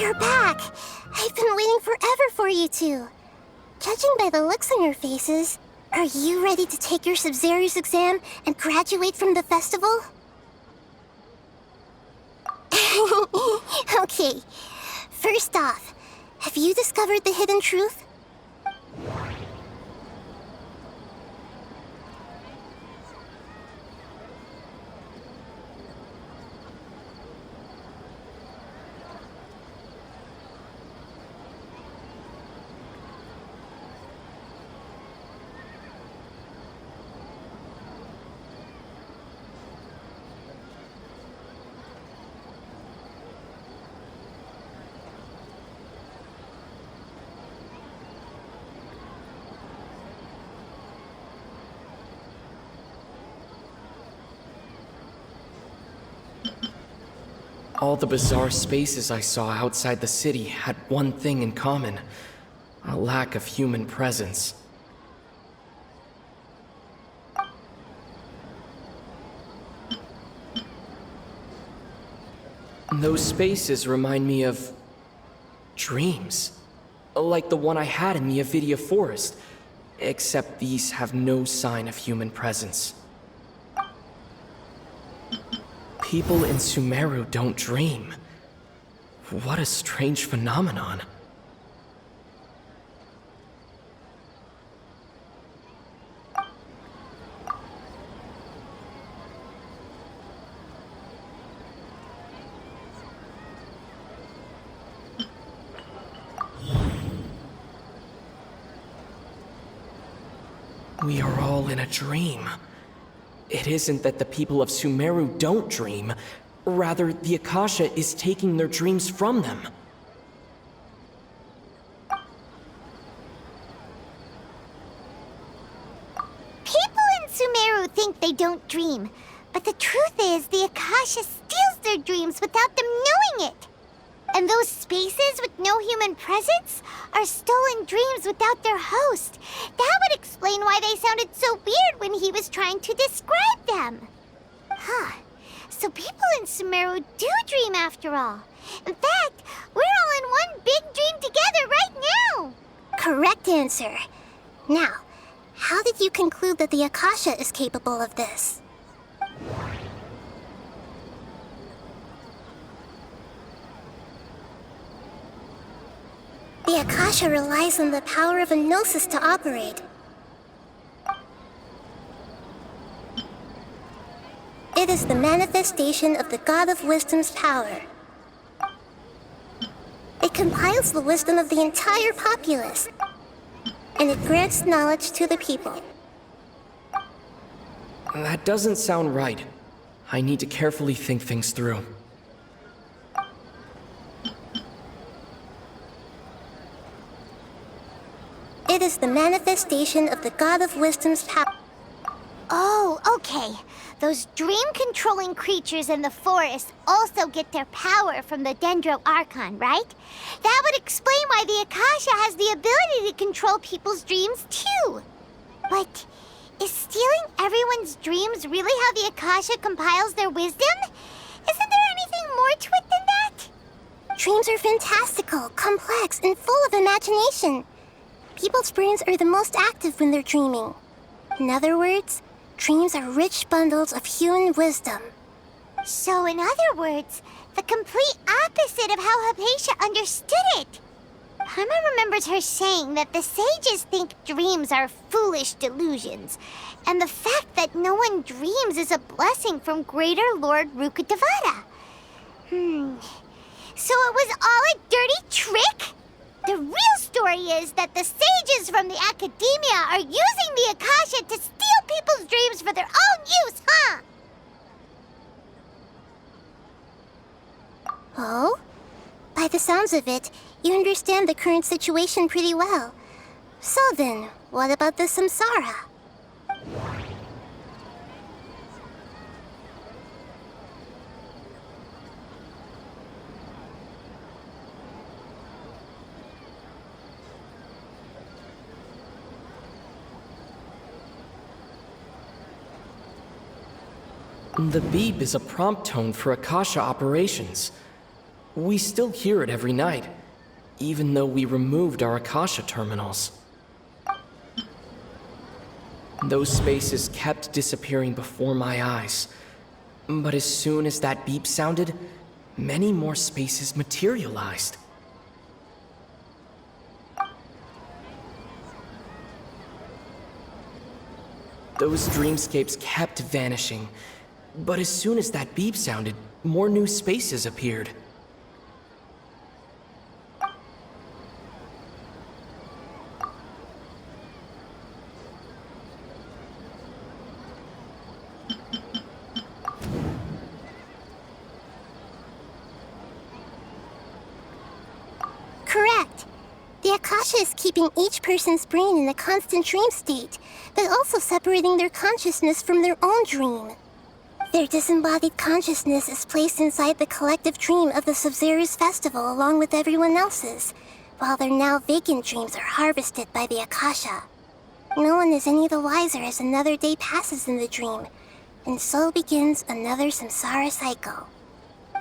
You're back! I've been waiting forever for you two. Judging by the looks on your faces, are you ready to take your Sub-Zerius exam and graduate from the festival? Okay, first off, have you discovered the hidden truth? All the bizarre spaces I saw outside the city had one thing in common: a lack of human presence. Those spaces remind me of dreams, like the one I had in the Avidia Forest, except these have no sign of human presence. People in Sumeru don't dream. What a strange phenomenon. We are all in a dream. It isn't that the people of Sumeru don't dream. Rather, the Akasha is taking their dreams from them. People in Sumeru think they don't dream, but the truth is the Akasha steals their dreams without them knowing it. And those spaces with no human presence are stolen dreams without their host. That would explain why they sounded so weird when he was trying to describe them. Huh. So people in Sumeru do dream after all. In fact, we're all in one big dream together right now. Correct answer. Now, how did you conclude that the Akasha is capable of this? The Akasha relies on the power of a gnosis to operate. It is the manifestation of the God of Wisdom's power. It compiles the wisdom of the entire populace, and it grants knowledge to the people. That doesn't sound right. I need to carefully think things through. It is the manifestation of the God of Wisdom's power. Oh, okay. Those dream-controlling creatures in the forest also get their power from the Dendro Archon, right? That would explain why the Akasha has the ability to control people's dreams, too. But is stealing everyone's dreams really how the Akasha compiles their wisdom? Isn't there anything more to it than that? Dreams are fantastical, complex, and full of imagination. People's brains are the most active when they're dreaming. In other words, dreams are rich bundles of human wisdom. So in other words, the complete opposite of how Hypatia understood it. Paimon remembers her saying that the sages think dreams are foolish delusions, and the fact that no one dreams is a blessing from greater Lord Rukkhadevata. So it was all a dirty trick? The real story is that the sages from the academia are using the Akasha to steal people's dreams for their own use, huh? Oh? By the sounds of it, you understand the current situation pretty well. So then, what about the samsara? The beep is a prompt tone for Akasha operations. We still hear it every night, even though we removed our Akasha terminals. Those spaces kept disappearing before my eyes. But as soon as that beep sounded, many more spaces materialized. Those dreamscapes kept vanishing, but as soon as that beep sounded, more new spaces appeared. Correct. The Akasha is keeping each person's brain in a constant dream state, but also separating their consciousness from their own dream. Their disembodied consciousness is placed inside the collective dream of the Sub-Zero's festival along with everyone else's, while their now vacant dreams are harvested by the Akasha. No one is any the wiser as another day passes in the dream, and so begins another samsara cycle.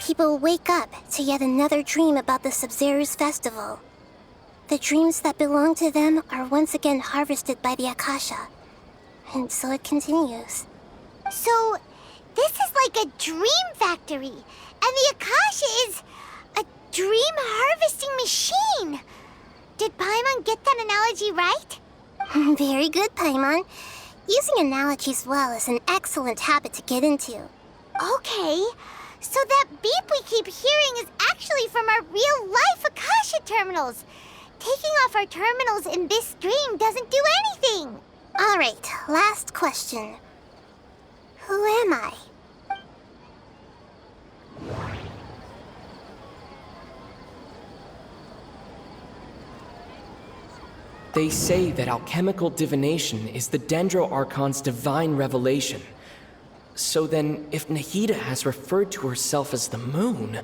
People wake up to yet another dream about the Sub-Zero's festival. The dreams that belong to them are once again harvested by the Akasha, and so it continues. So, this is like a dream factory, and the Akasha is a dream harvesting machine. Did Paimon get that analogy right? Very good, Paimon. Using analogies well is an excellent habit to get into. Okay, so that beep we keep hearing is actually from our real-life Akasha terminals. Taking off our terminals in this dream doesn't do anything. All right, last question. Who am I? They say that alchemical divination is the Dendro Archon's divine revelation. So then, if Nahida has referred to herself as the moon...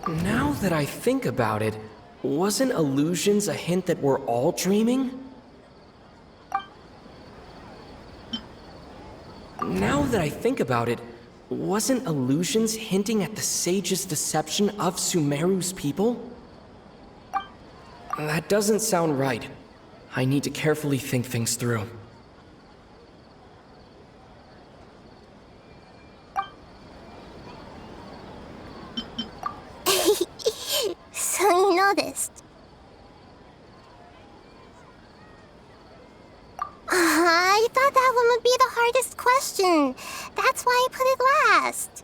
Now that I think about it, wasn't illusions a hint that we're all dreaming? Now that I think about it, wasn't illusions hinting at the sage's deception of Sumeru's people? That doesn't sound right. I need to carefully think things through. So you noticed. I thought that one would be the hardest question. That's why I put it last.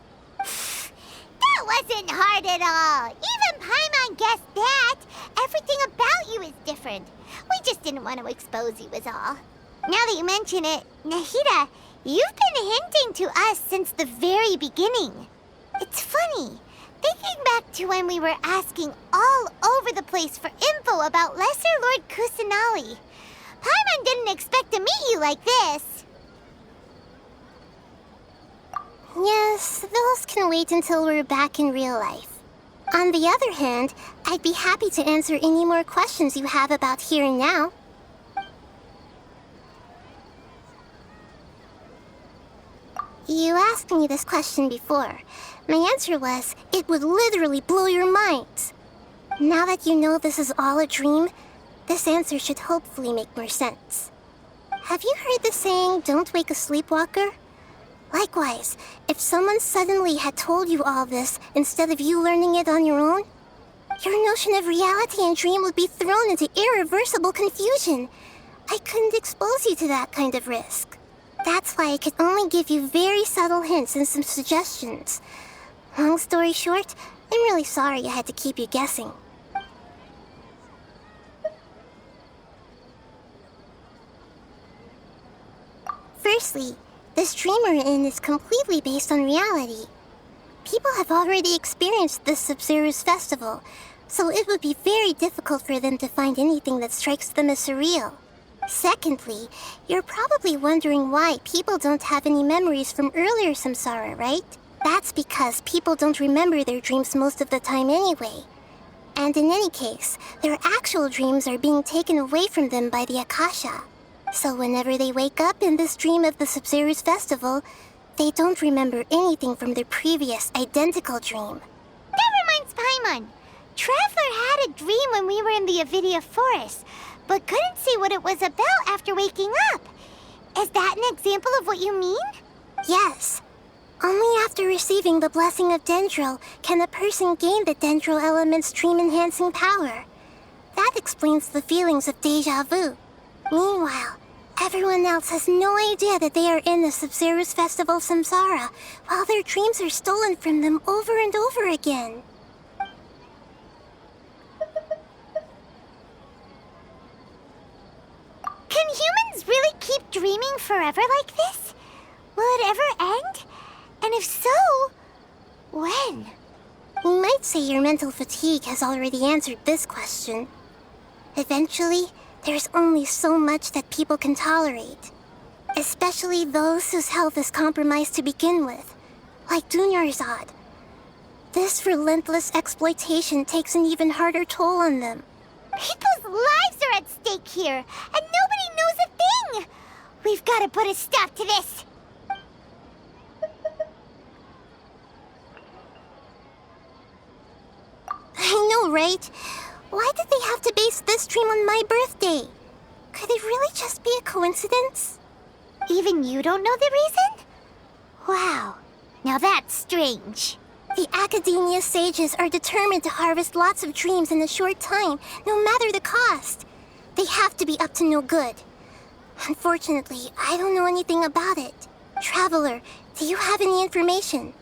That wasn't hard at all. Even Paimon guessed that. Everything about you is different. We just didn't want to expose you is all. Now that you mention it, Nahida, you've been hinting to us since the very beginning. It's funny. Thinking back to when we were asking all over the place for info about Lesser Lord Kusanali, Paimon didn't expect to meet you like this. Yes, those can wait until we're back in real life. On the other hand, I'd be happy to answer any more questions you have about here and now. You asked me this question before. My answer was, it would literally blow your mind. Now that you know this is all a dream, this answer should hopefully make more sense. Have you heard the saying, don't wake a sleepwalker? Likewise, if someone suddenly had told you all this instead of you learning it on your own, your notion of reality and dream would be thrown into irreversible confusion. I couldn't expose you to that kind of risk. That's why I could only give you very subtle hints and some suggestions. Long story short, I'm really sorry I had to keep you guessing. Firstly, this dream we're in is completely based on reality. People have already experienced this Sub-Zero's festival, so it would be very difficult for them to find anything that strikes them as surreal. Secondly, you're probably wondering why people don't have any memories from earlier samsara, right? That's because people don't remember their dreams most of the time anyway. And in any case, their actual dreams are being taken away from them by the Akasha. So whenever they wake up in this dream of the Sub-Zero's festival, they don't remember anything from their previous identical dream. That reminds Paimon. Traveler had a dream when we were in the Avidia Forest, but couldn't see what it was about after waking up. Is that an example of what you mean? Yes. Only after receiving the blessing of Dendril can a person gain the Dendril element's dream-enhancing power. That explains the feelings of déjà vu. Meanwhile, everyone else has no idea that they are in the Sub-Zero's Festival Samsara, while their dreams are stolen from them over and over again. Can humans really keep dreaming forever like this? Will it ever end? And if so, when? You might say your mental fatigue has already answered this question. Eventually, there's only so much that people can tolerate. Especially those whose health is compromised to begin with, like Dunyarzad. This relentless exploitation takes an even harder toll on them. People's lives are at stake here, and nobody knows a thing! We've got to put a stop to this! I know, right? Why did they have to base this dream on my birthday? Could it really just be a coincidence? Even you don't know the reason? Wow, now that's strange. The Academia sages are determined to harvest lots of dreams in a short time, no matter the cost. They have to be up to no good. Unfortunately, I don't know anything about it. Traveler, do you have any information?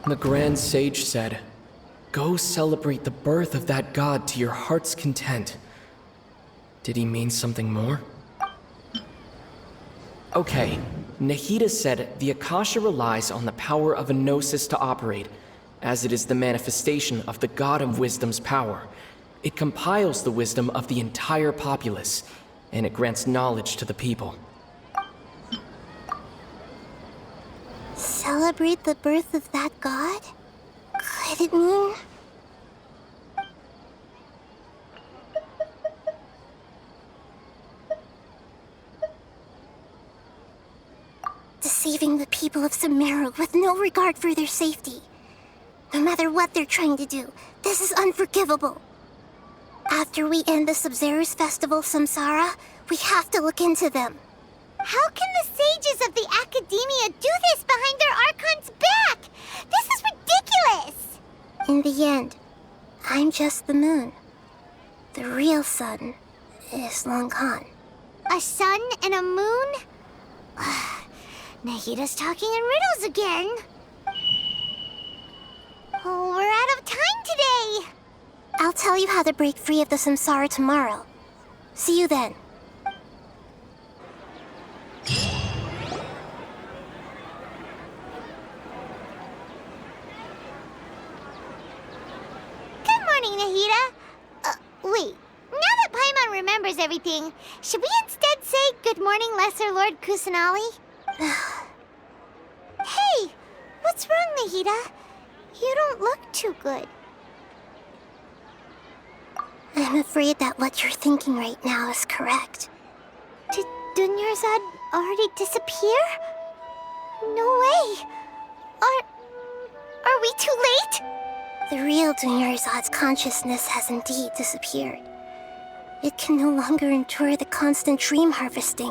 The Grand Sage said, "Go celebrate the birth of that god to your heart's content." Did he mean something more? Okay, Nahida said the Akasha relies on the power of a gnosis to operate, as it is the manifestation of the God of Wisdom's power. It compiles the wisdom of the entire populace, and it grants knowledge to the people. Celebrate the birth of that god? Could it mean... deceiving the people of Sumeru with no regard for their safety. No matter what they're trying to do, this is unforgivable. After we end the Sub-Zero's Festival Samsara, we have to look into them. How can the sages of the Academia do this behind their Archon's back? This is ridiculous! In the end, I'm just the moon. The real sun is long gone. A sun and a moon? Nahida's talking in riddles again. Oh, we're out of time today. I'll tell you how to break free of the samsara tomorrow. See you then. Good morning, Nahida. Wait. Now that Paimon remembers everything, should we instead say good morning, Lesser Lord Kusanali? Hey! What's wrong, Nahida? You don't look too good. I'm afraid that what you're thinking right now is correct. Did Dunyarzad already disappear? No way! Are we too late? The real Dunyarzad's consciousness has indeed disappeared. It can no longer endure the constant dream harvesting.